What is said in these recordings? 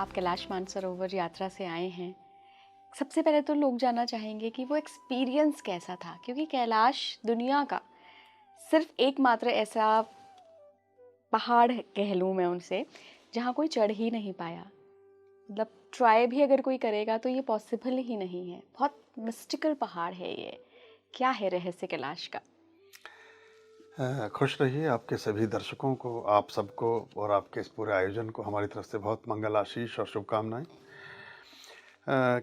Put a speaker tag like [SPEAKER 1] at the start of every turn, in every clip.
[SPEAKER 1] आप कैलाश मानसरोवर यात्रा से आए हैं। सबसे पहले तो लोग जानना चाहेंगे कि वो एक्सपीरियंस कैसा था, क्योंकि कैलाश दुनिया का सिर्फ एकमात्र ऐसा पहाड़ कह लूँ मैं उनसे, जहाँ कोई चढ़ ही नहीं पाया। मतलब ट्राई भी अगर कोई करेगा तो ये पॉसिबल ही नहीं है। बहुत मिस्टिकल पहाड़ है ये। क्या है रहस्य कैलाश का?
[SPEAKER 2] खुश रहिए। आपके सभी दर्शकों को, आप सबको और आपके इस पूरे आयोजन को हमारी तरफ से बहुत मंगल आशीष और शुभकामनाएं।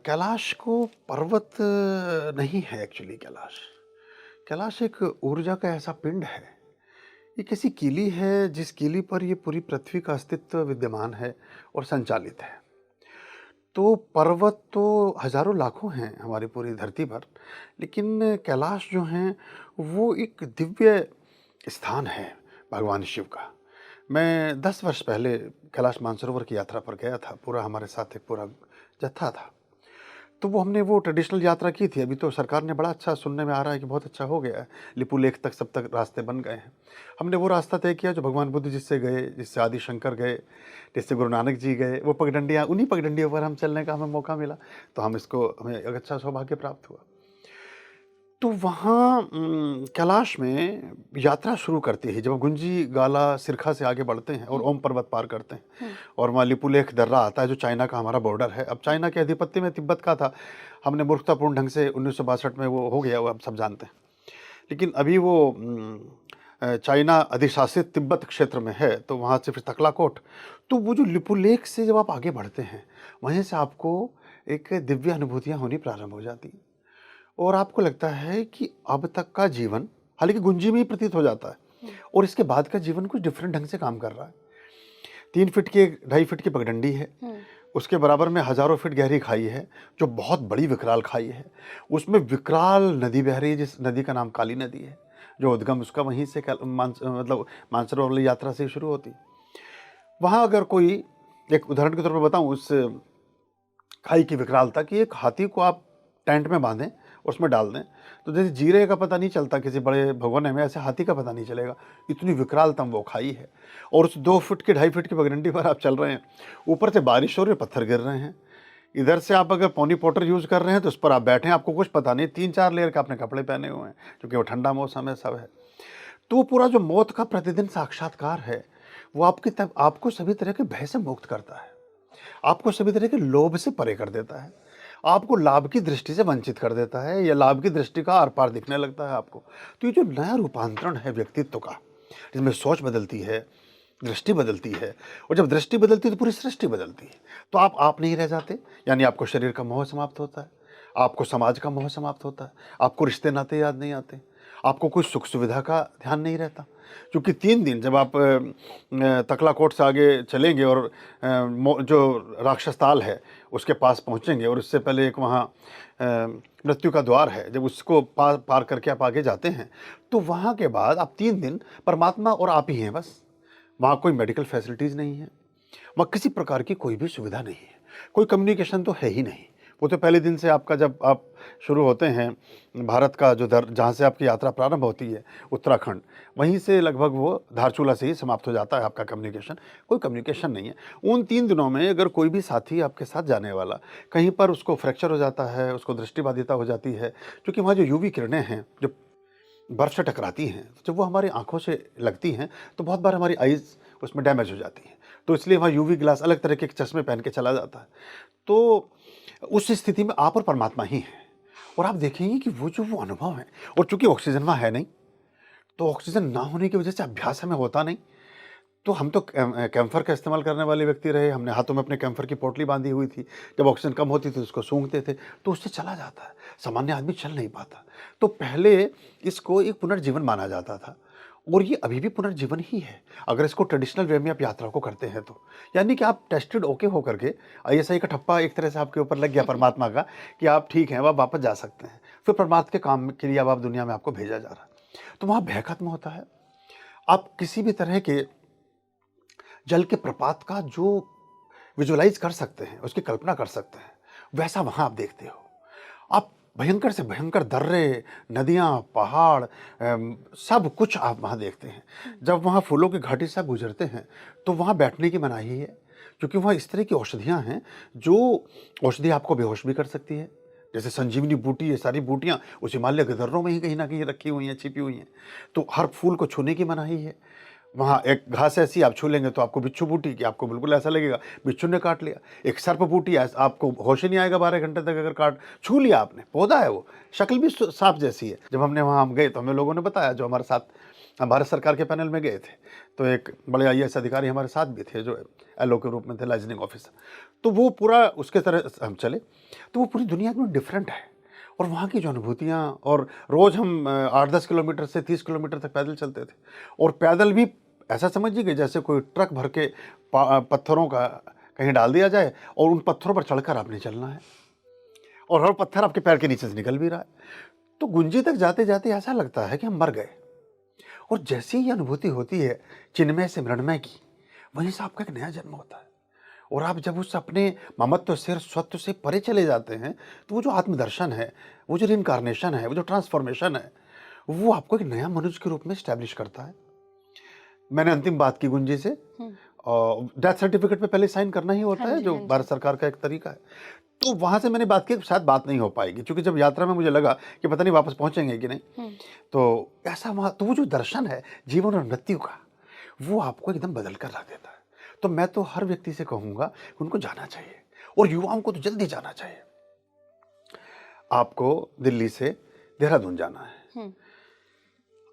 [SPEAKER 2] कैलाश को पर्वत नहीं है एक्चुअली। कैलाश कैलाश एक ऊर्जा का ऐसा पिंड है। ये किसी कीली है जिस कीली पर ये पूरी पृथ्वी का अस्तित्व विद्यमान है और संचालित है। तो पर्वत तो हजारों लाखों हैं हमारी पूरी धरती पर, लेकिन कैलाश जो हैं वो एक दिव्य स्थान है भगवान शिव का। मैं 10 वर्ष पहले कैलाश मानसरोवर की यात्रा पर गया था। पूरा हमारे साथ एक पूरा जत्था था। तो वो ट्रेडिशनल यात्रा की थी। अभी तो सरकार ने बड़ा अच्छा, सुनने में आ रहा है कि बहुत अच्छा हो गया है, लिपु लेख तक सब तक रास्ते बन गए हैं। हमने वो रास्ता तय किया जो भगवान बुद्ध जिससे गए, जिससे आदि शंकर गए, जिससे गुरु नानक जी गए। वो पगडंडियाँ, उन्हीं पगडंडियों पर हम चलने का हमें मौका मिला। तो हमें एक अच्छा सौभाग्य प्राप्त हुआ। तो वहाँ कैलाश में यात्रा शुरू करती है जब गुंजी गाला सिरखा से आगे बढ़ते हैं और ओम पर्वत पार करते हैं, और वहाँ लिपुलेख दर्रा आता है जो चाइना का हमारा बॉर्डर है। अब चाइना के आधिपत्य में तिब्बत का था। हमने मूर्खतापूर्ण ढंग से 1962 में वो हो गया, वो आप सब जानते हैं। लेकिन अभी वो चाइना अधिशासित तिब्बत क्षेत्र में है, तो वहाँ से फिर तकलाकोट। तो वो जो लिपुलेख से जब आप आगे बढ़ते हैं, वहीं से आपको एक दिव्य अनुभूतियाँ होनी प्रारंभ हो जाती हैं। और आपको लगता है कि अब तक का जीवन, हालांकि गुंजी में ही प्रतीत हो जाता है, और इसके बाद का जीवन कुछ डिफरेंट ढंग से काम कर रहा है। 3 फीट की, 2.5 फीट की पगडंडी है, उसके बराबर में हजारों फीट गहरी खाई है जो बहुत बड़ी विकराल खाई है। उसमें विकराल नदी बह रही है, जिस नदी का नाम काली नदी है, जो उद्गम उसका वहीं से मतलब मानसरोवर वाली यात्रा से शुरू होती। वहाँ अगर कोई, एक उदाहरण के तौर पर बताऊं उस खाई की विकरालता, कि एक हाथी को आप टेंट में बांधें, उसमें डाल दें, तो जैसे जीरे का पता नहीं चलता किसी बड़े भगोने में, ऐसे हाथी का पता नहीं चलेगा। इतनी विकरालतम वो खाई है। और उस 2 फुट की, 2.5 फीट की पगडंडी पर आप चल रहे हैं, ऊपर से बारिश हो रही है, पत्थर गिर रहे हैं। इधर से आप अगर पॉनी पोटर यूज़ कर रहे हैं तो उस पर आप बैठे हैं, आपको कुछ पता नहीं, 3-4 लेयर का आपने कपड़े पहने हुए हैं क्योंकि वो ठंडा मौसम है, सब है। तो वो पूरा जो मौत का प्रतिदिन साक्षात्कार है, वो आपको सभी तरह के भय से मुक्त करता है, आपको सभी तरह के लोभ से परे कर देता है, आपको लाभ की दृष्टि से वंचित कर देता है, या लाभ की दृष्टि का आर पार दिखने लगता है आपको। तो ये जो नया रूपांतरण है व्यक्तित्व का, जिसमें सोच बदलती है, दृष्टि बदलती है, और जब दृष्टि बदलती है तो पूरी सृष्टि बदलती है। तो आप नहीं रह जाते, यानी आपको शरीर का मोह समाप्त होता है, आपको समाज का मोह समाप्त होता है, आपको रिश्ते नाते याद नहीं आते, आपको कोई सुख सुविधा का ध्यान नहीं रहता। क्योंकि 3 दिन जब आप तकलाकोट से आगे चलेंगे और जो राक्षस ताल है उसके पास पहुंचेंगे, और उससे पहले एक वहाँ मृत्यु का द्वार है, जब उसको पार करके आप आगे जाते हैं, तो वहाँ के बाद आप 3 दिन परमात्मा और आप ही हैं बस। वहाँ कोई मेडिकल फैसिलिटीज़ नहीं है, वहाँ किसी प्रकार की कोई भी सुविधा नहीं है, कोई कम्युनिकेशन तो है ही नहीं। वो तो पहले दिन से आपका, जब आप शुरू होते हैं भारत का जो जहाँ से आपकी यात्रा प्रारंभ होती है, उत्तराखंड, वहीं से लगभग वो धारचूला से ही समाप्त हो जाता है आपका कम्युनिकेशन। कोई कम्युनिकेशन नहीं है। उन 3 दिनों में अगर कोई भी साथी आपके साथ जाने वाला कहीं पर उसको फ्रैक्चर हो जाता है, उसको दृष्टिबाधिता हो जाती है, क्योंकि वहाँ जो यूवी किरणें हैं जो बर्फ से टकराती हैं, जब वो हमारी आंखों से लगती हैं तो बहुत बार हमारी आइज़ उसमें डैमेज हो जाती हैं। तो इसलिए वहाँ यूवी ग्लास, अलग तरह के चश्मे पहन के चला जाता है। तो उस स्थिति में आप और परमात्मा ही हैं, और आप देखेंगे कि वो अनुभव है। और चूंकि ऑक्सीजन वहाँ है नहीं, तो ऑक्सीजन ना होने की वजह से अभ्यास हमें होता नहीं। तो हम तो कैम्फर का इस्तेमाल करने वाले व्यक्ति रहे। हमने हाथों में अपने कैम्फर की पोटली बांधी हुई थी, जब ऑक्सीजन कम होती थी उसको सूंघते थे, तो उससे चला जाता है। सामान्य आदमी चल नहीं पाता। तो पहले इसको एक पुनर्जीवन माना जाता था, और ये अभी भी पुनर्जीवन ही है अगर इसको ट्रेडिशनल वे में आप यात्रा को करते हैं तो। यानी कि आप टेस्टेड ओके होकर के, आईएसआई का ठप्पा एक तरह से आपके ऊपर लग गया परमात्मा का, कि आप ठीक हैं, अब आप वापस जा सकते हैं। फिर परमात्मा के काम के लिए अब आप दुनिया में, आपको भेजा जा रहा है। तो वहाँ भय खत्म होता है। आप किसी भी तरह के जल के प्रपात का जो विजुअलाइज कर सकते हैं, उसकी कल्पना कर सकते हैं, वैसा वहाँ आप देखते हो। आप भयंकर से भयंकर दर्रे, नदियाँ, पहाड़, सब कुछ आप वहाँ देखते हैं। जब वहाँ फूलों की घाटी से आप गुजरते हैं तो वहाँ बैठने की मनाही है, क्योंकि वहाँ इस तरह की औषधियाँ हैं जो औषधि आपको बेहोश भी कर सकती है। जैसे संजीवनी बूटी, ये सारी बूटियाँ उस हिमालय के दर्रों में ही कहीं न कहीं रखी हुई हैं, छिपी हुई हैं। तो हर फूल को छूने की मनाही है। वहाँ एक घास ऐसी आप छू लेंगे तो आपको बिच्छू बूटी कि आपको बिल्कुल ऐसा लगेगा बिच्छू ने काट लिया। एक सर्प बूटी आपको होश ही नहीं आएगा 12 घंटे तक, अगर काट छू लिया आपने, पौधा है वो, शक्ल भी सांप जैसी है। जब हमने वहाँ हम गए तो हमें लोगों ने बताया, जो हमारे साथ हम भारत सरकार के पैनल में गए थे, तो एक बड़े आईएएस अधिकारी हमारे साथ भी थे जो एलओ के रूप में थे, लाइजनिंग ऑफिसर। तो वो पूरा उसके तरह हम चले, तो वो पूरी दुनिया में डिफरेंट है। और वहाँ की जो अनुभूतियाँ, और रोज़ हम 8-10 किलोमीटर से 30 किलोमीटर तक पैदल चलते थे, और पैदल भी ऐसा समझिए कि जैसे कोई ट्रक भर के पत्थरों का कहीं डाल दिया जाए और उन पत्थरों पर चढ़कर आपने चलना है, और हर पत्थर आपके पैर के नीचे से निकल भी रहा है। तो गुंजी तक जाते जाते ऐसा लगता है कि हम मर गए। और जैसी ये अनुभूति होती है चिन्मय से मृण्मय की, वहीं से आपका एक नया जन्म होता है। और आप जब उस अपने ममत्व से, स्वत्व से परे चले जाते हैं, तो वो जो आत्मदर्शन है, वो जो रिइंकार्नेशन है, वो जो ट्रांसफॉर्मेशन है, वो आपको एक नया मनुष्य के रूप में स्टैब्लिश करता है। मैंने अंतिम बात की गुंजी से, और डेथ सर्टिफिकेट पे पहले साइन करना ही होता
[SPEAKER 1] हाँ
[SPEAKER 2] है,
[SPEAKER 1] जी,
[SPEAKER 2] जो
[SPEAKER 1] हाँ जी।
[SPEAKER 2] भारत सरकार का एक तरीका है। तो वहाँ से मैंने बात की, शायद बात नहीं हो पाएगी, क्योंकि जब यात्रा में मुझे लगा कि पता नहीं वापस पहुँचेंगे कि नहीं। तो ऐसा वहाँ, तो वो जो दर्शन है जीवन और मृत्यु का, वो आपको एकदम बदल कर रख देता है। तो मैं तो हर व्यक्ति से कहूँगा कि उनको जाना चाहिए, और युवाओं को तो जल्दी जाना चाहिए। आपको दिल्ली से देहरादून जाना है,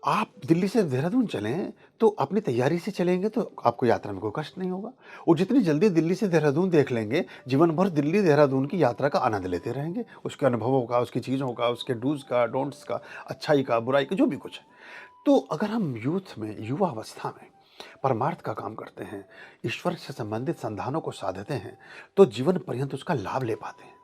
[SPEAKER 2] आप दिल्ली से देहरादून चलें तो अपनी तैयारी से चलेंगे तो आपको यात्रा में कोई कष्ट नहीं होगा। और जितनी जल्दी दिल्ली से देहरादून देख लेंगे, जीवन भर दिल्ली देहरादून की यात्रा का आनंद लेते रहेंगे, उसके अनुभवों का, उसकी चीज़ों का, उसके डूज़ का, डोंट्स का, अच्छाई का, बुराई का, जो भी कुछ है। तो अगर हम यूथ में, युवा अवस्था में परमार्थ का काम करते हैं, ईश्वर से संबंधित संधानों को साधते हैं, तो जीवन पर्यंत उसका लाभ ले पाते हैं।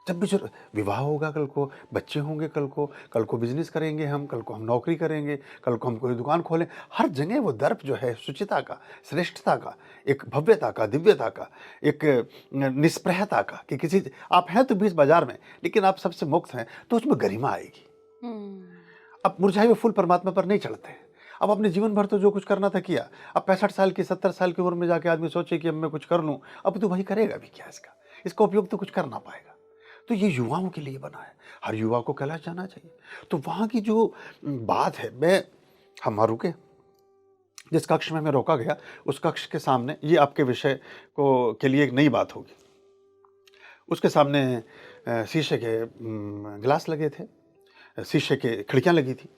[SPEAKER 2] जब भी जो विवाह होगा, कल को बच्चे होंगे, कल को बिजनेस करेंगे हम, कल को हम नौकरी करेंगे, कल को हम कोई दुकान खोलें, हर जगह वो दर्प जो है शुचिता का, श्रेष्ठता का, एक भव्यता का, दिव्यता का, एक निष्प्रहता का, कि किसी आप हैं तो बीच बाजार में, लेकिन आप सबसे मुक्त हैं, तो उसमें गरिमा आएगी। अब मुरझाए हुए फूल परमात्मा पर नहीं चढ़ते। अब अपने जीवन भर तो जो कुछ करना था किया। अब 65 साल की, 70 साल की उम्र में जाके आदमी सोचे कि अब मैं कुछ कर लूँ, अब तो वही करेगा भी क्या इसका उपयोग तो कुछ कर ना पाएगा। तो ये युवाओं के लिए बना है, हर युवा को कैलाश जाना चाहिए। तो वहाँ की जो बात है, हम रुके, जिस कक्ष में हमें रोका गया, उस कक्ष के सामने, ये आपके विषय के लिए एक नई बात होगी, उसके सामने शीशे के गिलास लगे थे, शीशे के खिड़कियाँ लगी थी।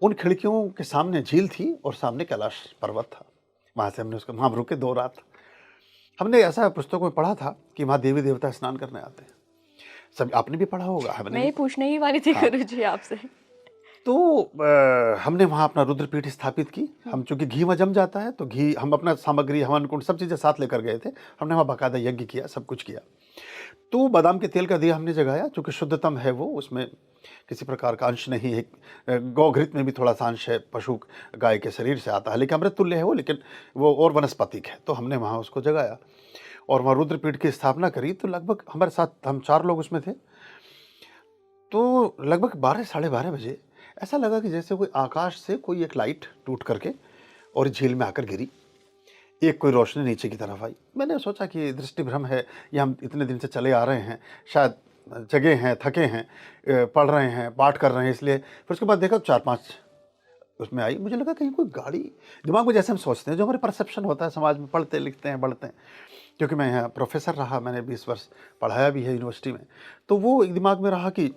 [SPEAKER 2] उन खिड़कियों के सामने झील थी और सामने कैलाश पर्वत था। वहाँ से वहाँ रुके 2 रात। हमने ऐसा पुस्तकों में पढ़ा था कि वहाँ देवी देवता स्नान करने आते हैं। सब आपने भी पढ़ा होगा, हमने
[SPEAKER 1] मैं
[SPEAKER 2] भी।
[SPEAKER 1] ये पूछने ही वाली थी
[SPEAKER 2] हाँ।
[SPEAKER 1] गुरुजी आपसे।
[SPEAKER 2] तो हमने वहाँ अपना रुद्रपीठ स्थापित की। हम चूँकि घी में जम जाता है, तो घी, हम अपना सामग्री, हवन कुंड, सब चीज़ें साथ लेकर गए थे। हमने वहाँ बाकायदा यज्ञ किया, सब कुछ किया। तो बादाम के तेल का दिया हमने जगाया, चूँकि शुद्धतम है वो, उसमें किसी प्रकार का अंश नहीं है। गौघृत में भी थोड़ा सा अंश है, पशु गाय के शरीर से आता है, लेकिन अमृत तुल्य है वो, लेकिन वो और वनस्पतिक है। तो हमने वहाँ उसको जगाया और वहाँ रुद्रपीठ की स्थापना करी। तो लगभग हमारे साथ हम 4 लोग उसमें थे। तो लगभग 12 साढ़े 12 बजे ऐसा लगा कि जैसे कोई आकाश से कोई एक लाइट टूट करके और झील में आकर गिरी। एक कोई रोशनी नीचे की तरफ आई। मैंने सोचा कि दृष्टि भ्रम है, या हम इतने दिन से चले आ रहे हैं, शायद जगे हैं, थके हैं, पढ़ रहे हैं, पाठ कर रहे हैं, इसलिए। फिर उसके बाद देखा 4-5 उसमें आई। मुझे लगा कहीं कोई गाड़ी, दिमाग में जैसे हम सोचते हैं, जो हमारे परसेप्शन होता है समाज में, पढ़ते लिखते हैं, बढ़ते हैं। क्योंकि मैं यहाँ प्रोफेसर रहा, मैंने 20 वर्ष पढ़ाया भी है यूनिवर्सिटी में, तो वो एक दिमाग में रहा कि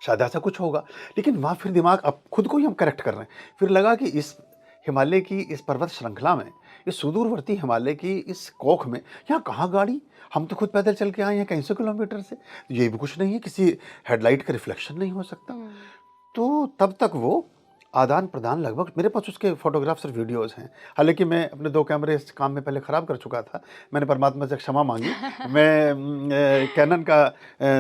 [SPEAKER 2] शायद ऐसा कुछ होगा। लेकिन वहाँ फिर दिमाग, अब खुद को ही हम करेक्ट कर रहे हैं। फिर लगा कि इस हिमालय की इस पर्वत श्रृंखला में, इस सुदूरवर्ती हिमालय की इस कोख में, यहाँ कहाँ गाड़ी, हम तो खुद पैदल चल के आए हैं कई सौ किलोमीटर से, ये भी कुछ नहीं है, किसी हेडलाइट का रिफ्लेक्शन नहीं हो सकता। तो तब तक वो आदान प्रदान, लगभग मेरे पास उसके फोटोग्राफ्स और वीडियोस हैं। हालांकि मैं अपने 2 कैमरे इस काम में पहले ख़राब कर चुका था। मैंने परमात्मा से क्षमा मांगी। मैं कैनन का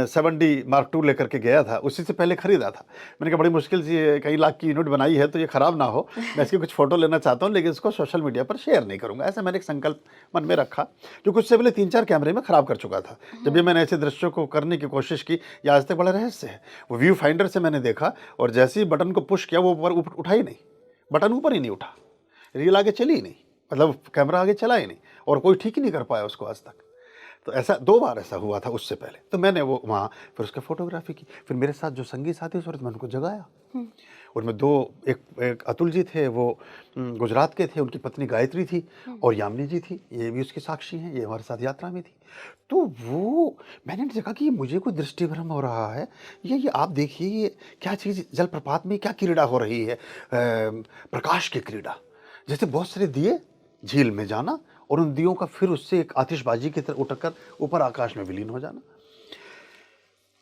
[SPEAKER 2] 7D Mark II लेकर के गया था, उसी से पहले ख़रीदा था। मैंने कहा बड़ी मुश्किल से कई लाख की यूनिट बनाई है, तो ये ख़राब ना हो, मैं इसकी कुछ फ़ोटो लेना चाहता हूँ, लेकिन इसको सोशल मीडिया पर शेयर नहीं करूँगा। ऐसा मैंने एक संकल्प मन में रखा, क्योंकि उससे पहले 3-4 कैमरे में ख़राब कर चुका था। जब भी मैंने ऐसे दृश्यों को करने की कोशिश की, ये आज तक बड़ा रहस्य है। वो व्यू फाइंडर से मैंने देखा, और जैसे ही बटन को पुश किया, वो ऊपर उठा ही नहीं, बटन ऊपर ही नहीं उठा, रील आगे चली ही नहीं। मतलब कैमरा आगे चला ही नहीं और कोई ठीक ही नहीं कर पाया उसको आज तक। तो ऐसा 2 बार ऐसा हुआ था उससे पहले। तो मैंने वो वहाँ फिर उसकी फ़ोटोग्राफ़ी की। फिर मेरे साथ जो संगी साथी उस वक़्त मैंने उनको जगाया।
[SPEAKER 1] हुँ।
[SPEAKER 2] उनमें 2 एक एक अतुल जी थे, वो गुजरात के थे, उनकी पत्नी गायत्री थी
[SPEAKER 1] हुँ।
[SPEAKER 2] और यामिनी जी थी, ये भी उसकी साक्षी हैं, ये हमारे साथ यात्रा में थी। तो वो मैंने देखा कि मुझे कोई दृष्टिभ्रम हो रहा है, ये आप देखिए ये क्या चीज़ जलप्रपात में क्या क्रीड़ा हो रही है, प्रकाश की क्रीड़ा। जैसे बहुत सारे दिए झील में जाना और उन दियों का फिर उससे एक आतिशबाजी की तरह उठकर ऊपर आकाश में विलीन हो जाना।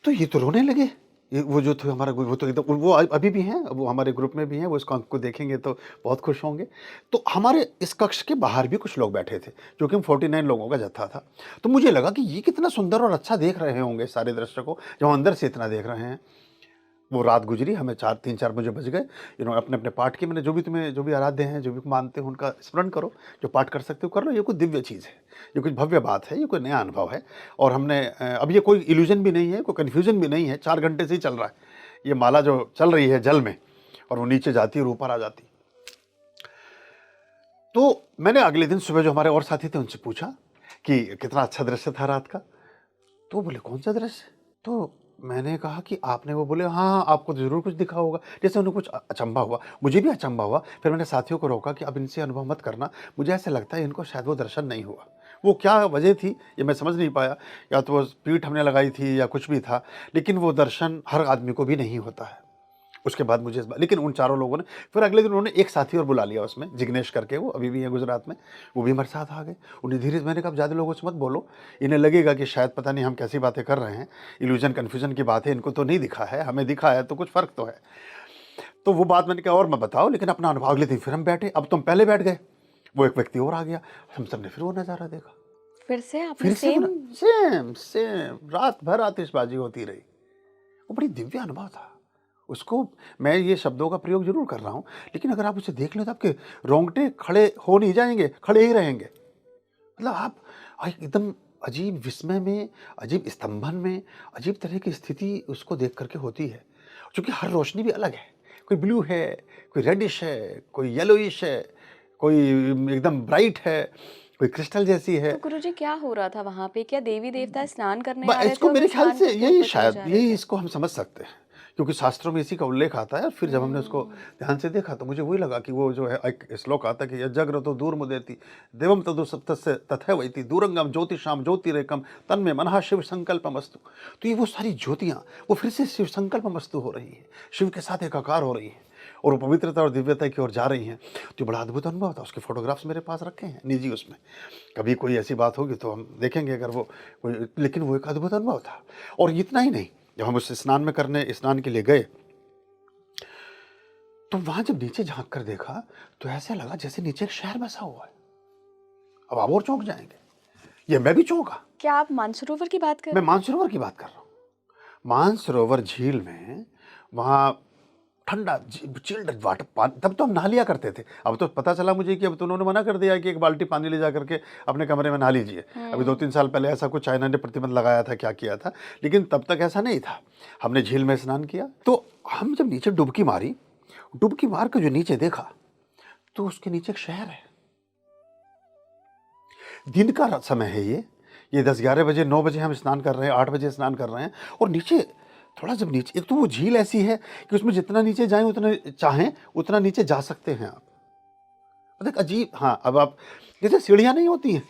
[SPEAKER 2] तो ये तो रोने लगे। ये वो जो थे हमारा वो तो एकदम वो अभी भी हैं, वो हमारे ग्रुप में भी हैं, वो इस अंक को देखेंगे तो बहुत खुश होंगे। तो हमारे इस कक्ष के बाहर भी कुछ लोग बैठे थे, जो कि 49 लोगों का जत्था था। तो मुझे लगा कि ये कितना सुंदर और अच्छा देख रहे होंगे सारे दर्शकों, जब हम अंदर से इतना देख रहे हैं। वो रात गुजरी, हमें 3-4 बजे बज गए। इन्होंने अपने-अपने पाठ किए। मैंने जो भी आराध्य हैं, जो भी मानते हो उनका स्मरण करो, जो पाठ कर सकते हो कर लो। ये कोई दिव्य चीज़ है, ये कुछ भव्य बात है, ये कोई नया अनुभव है। और हमने अब ये कोई इल्यूज़न भी नहीं है, कोई कन्फ्यूज़न भी नहीं है, 4 घंटे से ही चल रहा है। ये माला जो चल रही है जल में और वो नीचे जाती है और ऊपर आ जाती है। तो मैंने अगले दिन सुबह जो हमारे और साथी थे उनसे पूछा कि कितना अच्छा दृश्य था रात का? तो बोले कौन सा दृश्य? तो मैंने कहा कि आपने वो बोले हाँ, हाँ, आपको तो ज़रूर कुछ दिखा होगा। जैसे उन्हें कुछ अचंभा हुआ, मुझे भी अचंभा हुआ। फिर मैंने साथियों को रोका कि अब इनसे अनुभव मत करना, मुझे ऐसा लगता है इनको शायद वो दर्शन नहीं हुआ। वो क्या वजह थी ये मैं समझ नहीं पाया, या तो वो पीठ हमने लगाई थी या कुछ भी था, लेकिन वो दर्शन हर आदमी को भी नहीं होता है। उसके बाद मुझे लेकिन उन चारों लोगों ने फिर अगले दिन उन्होंने एक साथी और बुला लिया उसमें, जिग्नेश करके, वो अभी भी है गुजरात में, वो भी हमारे साथ आ गए। उन्हें धीरे मैंने कहा ज़्यादा लोगों से मत बोलो, इन्हें लगेगा कि शायद पता नहीं हम कैसी बातें कर रहे हैं, इल्यूजन कन्फ्यूजन की बात है, इनको तो नहीं दिखा है, हमें दिखा है तो कुछ फ़र्क तो है। तो वो बात मैंने कहा और मैं बताओ, लेकिन अपना अनुभव। अगले दिन फिर हम बैठे, अब तुम पहले बैठ गए, वो एक व्यक्ति और आ गया, हम सब ने फिर वो नज़ारा देखा।
[SPEAKER 1] फिर से आपने
[SPEAKER 2] फिर से
[SPEAKER 1] सेम?
[SPEAKER 2] सेम रात भर आतिशबाजी होती रही। वो बड़ी दिव्य अनुभव था। उसको मैं ये शब्दों का प्रयोग ज़रूर कर रहा हूँ, लेकिन अगर आप उसे देख लें तो आपके रोंगटे खड़े हो नहीं जाएँगे, खड़े ही रहेंगे। मतलब आप एकदम अजीब विस्मय में, अजीब स्तंभन में, अजीब तरह की स्थिति उसको देख कर के होती है। चूँकि हर रोशनी भी अलग है, कोई ब्लू है, कोई रेडिश है, कोई येलोइश है, कोई एकदम ब्राइट है, कोई क्रिस्टल जैसी है।
[SPEAKER 1] तो गुरुजी क्या हो रहा था वहाँ पे? क्या देवी-देवता स्नान करने आ रहे थे
[SPEAKER 2] इसको
[SPEAKER 1] और वो
[SPEAKER 2] मेरे ख्याल
[SPEAKER 1] स्नान
[SPEAKER 2] से
[SPEAKER 1] करके
[SPEAKER 2] यही
[SPEAKER 1] ऊपर चले
[SPEAKER 2] शायद
[SPEAKER 1] जा रहे
[SPEAKER 2] यही
[SPEAKER 1] थे?
[SPEAKER 2] इसको हम समझ सकते हैं, क्योंकि शास्त्रों में इसी का उल्लेख आता है। और फिर जब हमने उसको ध्यान से देखा तो मुझे वही लगा कि वो जो है एक श्लोक आता है कि यज्जग्रतो दूरमुदेति देवम तदु सप्तस्य तथैवैति दूरंगम ज्योतिषाम ज्योतिरेकम तन्मे मनः शिव संकल्पमस्तु। तो ये वो सारी ज्योतियाँ वो फिर से शिव संकल्पमस्तु हो रही हैं, शिव के साथ एकाकार हो रही हैं और वो पवित्रता और दिव्यता की ओर जा रही हैं। तो बड़ा अद्भुत अनुभव था। उसके फोटोग्राफ्स मेरे पास रखे हैं निजी उसमें। कभी कोई ऐसी बात होगी तो हम देखेंगे अगर वो कोई, लेकिन वो एक अद्भुत अनुभव था। और इतना ही नहीं, जब हम उस स्नान के लिए गए तो वहां जब नीचे झांक कर देखा तो ऐसा लगा जैसे नीचे एक शहर बसा हुआ है। अब आप और चौंक जाएंगे, ये मैं भी चौंका।
[SPEAKER 1] क्या आप मानसरोवर की बात कर
[SPEAKER 2] मैं
[SPEAKER 1] रहे हैं?
[SPEAKER 2] मानसरोवर की बात कर रहा हूँ। मानसरोवर झील में वहाँ ठंडा चिल्ड वाटर पानी, तब तो हम नहा लिया करते थे। अब तो पता चला मुझे कि अब तो उन्होंने मना कर दिया कि एक बाल्टी पानी ले जा करके अपने कमरे में नहा लीजिए। अभी 2-3 साल पहले ऐसा कुछ चाइना ने प्रतिबंध लगाया था, क्या किया था, लेकिन तब तक ऐसा नहीं था। हमने झील में स्नान किया तो हम जब नीचे डुबकी मारी, डुबकी मार के जो नीचे देखा तो उसके नीचे एक शहर है। दिन का समय है ये 10-11 बजे 9 बजे हम स्नान कर रहे हैं, 8 बजे स्नान कर रहे हैं। और नीचे थोड़ा जब नीचे, एक तो वो झील ऐसी है कि उसमें जितना नीचे जाएं उतना चाहें उतना नीचे जा सकते हैं आप। मतलब अजीब, हाँ, अब आप जैसे सीढ़ियाँ नहीं होती हैं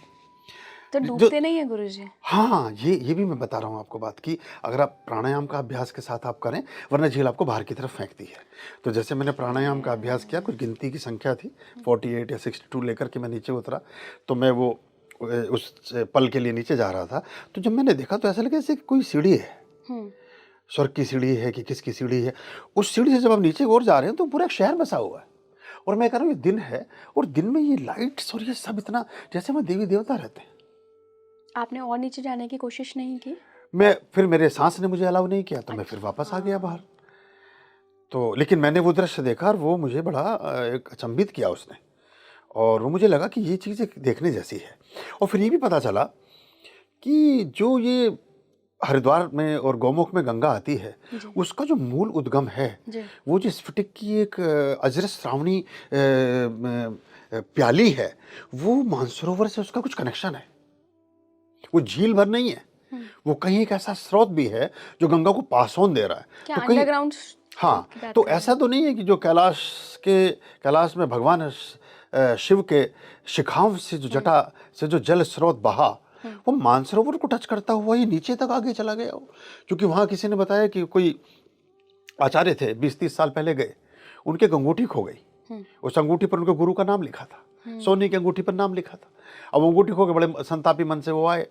[SPEAKER 1] तो
[SPEAKER 2] जो,
[SPEAKER 1] डूबते नहीं है गुरुजी?
[SPEAKER 2] हाँ, ये भी मैं बता रहा हूँ आपको बात की, अगर आप प्राणायाम का अभ्यास के साथ आप करें, वरना झील आपको बाहर की तरफ फेंकती है। तो जैसे मैंने प्राणायाम का अभ्यास किया, कुछ गिनती की संख्या थी 48 या 62 लेकर के मैं नीचे उतरा। तो मैं वो उस पल के लिए नीचे जा रहा था, तो जब मैंने देखा तो ऐसा लगा जैसे कोई सीढ़ी है, स्वर्ग की सीढ़ी है कि किसकी सीढ़ी है। उस सीढ़ी से जब हम नीचे और जा रहे हैं तो पूरा एक शहर बसा हुआ है। और मैं कह रहा हूँ ये दिन है और दिन में ये लाइट्स और ये सब इतना जैसे वहाँ देवी देवता रहते हैं।
[SPEAKER 1] आपने और नीचे जाने की कोशिश नहीं की?
[SPEAKER 2] मैं फिर मेरे सांस ने मुझे अलाउ नहीं किया तो मैं फिर वापस आ गया बाहर। तो लेकिन मैंने वो दृश्य देखा और वो मुझे बड़ा एक अचंभित किया उसने। और वो मुझे लगा कि ये चीज़ देखने जैसी है। और फिर ये भी पता चला कि जो ये हरिद्वार में और गौमुख में गंगा आती है,
[SPEAKER 1] जी।
[SPEAKER 2] उसका जो मूल उद्गम है,
[SPEAKER 1] जी।
[SPEAKER 2] वो जो स्फटिक की एक अजरस श्रावणी प्याली है, वो मानसरोवर से उसका कुछ कनेक्शन है। वो झील भर नहीं है,
[SPEAKER 1] हम्म।
[SPEAKER 2] वो कहीं एक ऐसा स्रोत भी है जो गंगा को पास ऑन दे रहा है।
[SPEAKER 1] क्या
[SPEAKER 2] तो कहीं
[SPEAKER 1] अंडरग्राउंड
[SPEAKER 2] हाँ,
[SPEAKER 1] की बात
[SPEAKER 2] तो
[SPEAKER 1] कर रहे
[SPEAKER 2] ऐसा
[SPEAKER 1] हैं?
[SPEAKER 2] तो नहीं है कि जो कैलाश में भगवान शिव के शिखाओं से जो जटा से जो जल स्रोत बहा, वो मानसरोवर को टच करता हुआ ही नीचे तक आगे चला गया हो। क्योंकि वहाँ किसी ने बताया कि कोई आचार्य थे, 20-30 साल पहले गए, उनकी एक अंगूठी खो गई। उस अंगूठी पर उनके गुरु का नाम लिखा था, सोने की अंगूठी पर नाम लिखा था। अब अंगूठी खो के बड़े संतापी मन से वो आए।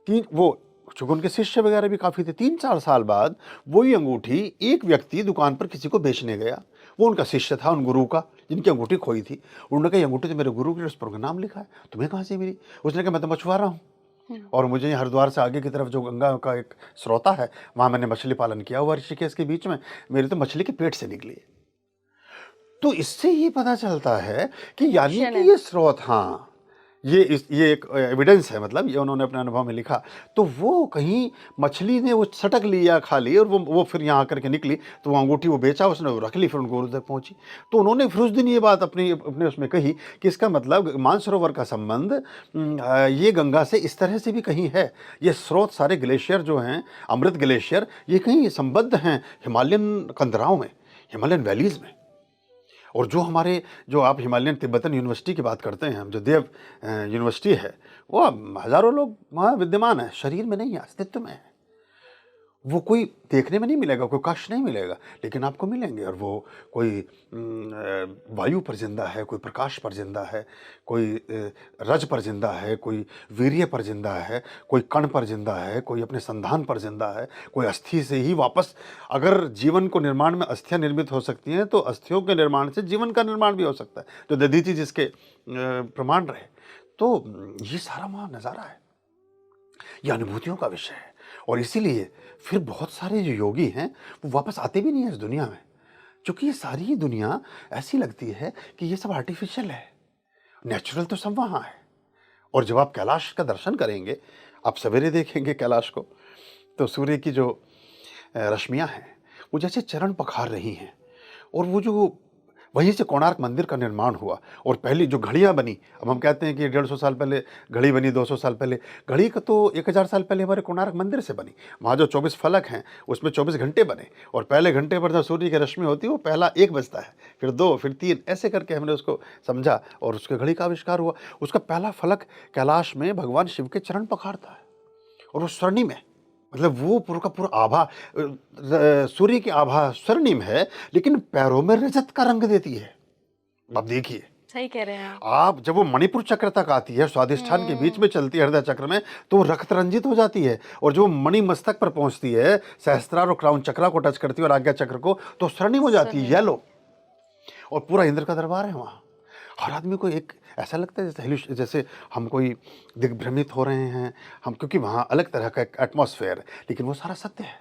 [SPEAKER 2] वो चूंकि उनके शिष्य वगैरह भी काफ़ी थे, 3-4 साल बाद वही अंगूठी एक व्यक्ति दुकान पर किसी को बेचने गया। वो उनका शिष्य था, उन गुरु का, जिनकी अंगूठी खोई थी। उन्होंने कहा ये अंगूठी तो मेरे गुरु की, उस पर उनका नाम लिखा है, तुम्हें कहाँ से मिली? उसने कहा मैं तो मछुआरा हूँ, और मुझे हरिद्वार से आगे की तरफ जो गंगा का एक स्रोता है, वहाँ मैंने मछली पालन किया हुआ ऋषिकेश के बीच में, मेरी तो मछली के पेट से निकली है। तो इससे ये पता चलता है कि यानी
[SPEAKER 1] Connection
[SPEAKER 2] कि
[SPEAKER 1] है।
[SPEAKER 2] ये स्रोत, हाँ, ये एक एविडेंस है, मतलब ये उन्होंने अपने अनुभव में लिखा। तो वो कहीं मछली ने वो सटक लिया, खा ली, और वो फिर यहाँ आकर के निकली, तो वो अंगूठी वो बेचा उसने, वो रख ली, फिर उनको गुरु तक पहुंची। तो उन्होंने फिर उस दिन ये बात अपने उसमें कही कि इसका मतलब मानसरोवर का संबंध ये गंगा से इस तरह से भी कहीं है। ये स्रोत सारे ग्लेशियर जो हैं, अमृत ग्लेशियर, ये कहीं संबद्ध हैं हिमालयन कंदराओं में, हिमालयन वैलीज में। और जो आप हिमालयन तिब्बतन यूनिवर्सिटी की बात करते हैं, हम जो देव यूनिवर्सिटी है, वो हजारों लोग वहाँ विद्यमान है, शरीर में नहीं है, अस्तित्व में है। वो कोई देखने में नहीं मिलेगा, कोई कष्ट नहीं मिलेगा, लेकिन आपको मिलेंगे। और वो कोई वायु पर जिंदा है, कोई प्रकाश पर जिंदा है, कोई रज पर जिंदा है, कोई वीर्य पर जिंदा है, कोई कण पर जिंदा है, कोई अपने संधान पर जिंदा है, कोई अस्थि से ही वापस, अगर जीवन को निर्माण में अस्थियां निर्मित हो सकती हैं, तो अस्थियों के निर्माण से जीवन का निर्माण भी हो सकता है, जो दधीचि जिसके प्रमाण रहे। तो ये सारा वहाँ नज़ारा है, ये अनुभूतियों का विषय है। और इसीलिए फिर बहुत सारे जो योगी हैं वो वापस आते भी नहीं है इस दुनिया में, क्योंकि ये सारी दुनिया ऐसी लगती है कि ये सब आर्टिफिशियल है, नेचुरल तो सब वहाँ है। और जब आप कैलाश का दर्शन करेंगे, आप सवेरे देखेंगे कैलाश को, तो सूर्य की जो रश्मियाँ हैं वो जैसे चरण पखार रही हैं। और वो जो वहीं से कोणार्क मंदिर का निर्माण हुआ, और पहली जो घड़ियाँ बनी, अब हम कहते हैं कि 150 साल पहले घड़ी बनी, 200 साल पहले घड़ी का, तो 1000 साल पहले हमारे कोणार्क मंदिर से बनी। वहाँ जो 24 फलक हैं उसमें 24 घंटे बने, और पहले घंटे पर जब सूर्य की रश्मि होती है वो पहला 1 बजता है, फिर 2, फिर 3, ऐसे करके हमने उसको समझा, और उसके घड़ी का आविष्कार हुआ। उसका पहला फलक कैलाश में भगवान शिव के चरण पखारता है, और वो स्वर्णिम है, मतलब वो पूरा का पूरा आभा, सूर्य की आभा स्वर्णिम है, लेकिन पैरों में रजत का रंग देती है। अब देखिए,
[SPEAKER 1] सही कह रहे हैं
[SPEAKER 2] आप जब वो मणिपुर चक्र तक आती है, स्वादिष्ठान के बीच में चलती है हृदय चक्र में, तो वो रक्त रंजित हो जाती है। और जो मणि मस्तक पर पहुंचती है, सहस्त्रार और क्राउन चक्रा को टच करती है और आज्ञा चक्र को, तो स्वर्णिम हो जाती है, येलो। और पूरा इंद्र का दरबार है वहाँ। हर आदमी को एक ऐसा लगता है जैसे हम कोई दिग्भ्रमित हो रहे हैं हम, क्योंकि वहाँ अलग तरह का एक एटमॉस्फेयर है, लेकिन वो सारा सत्य है।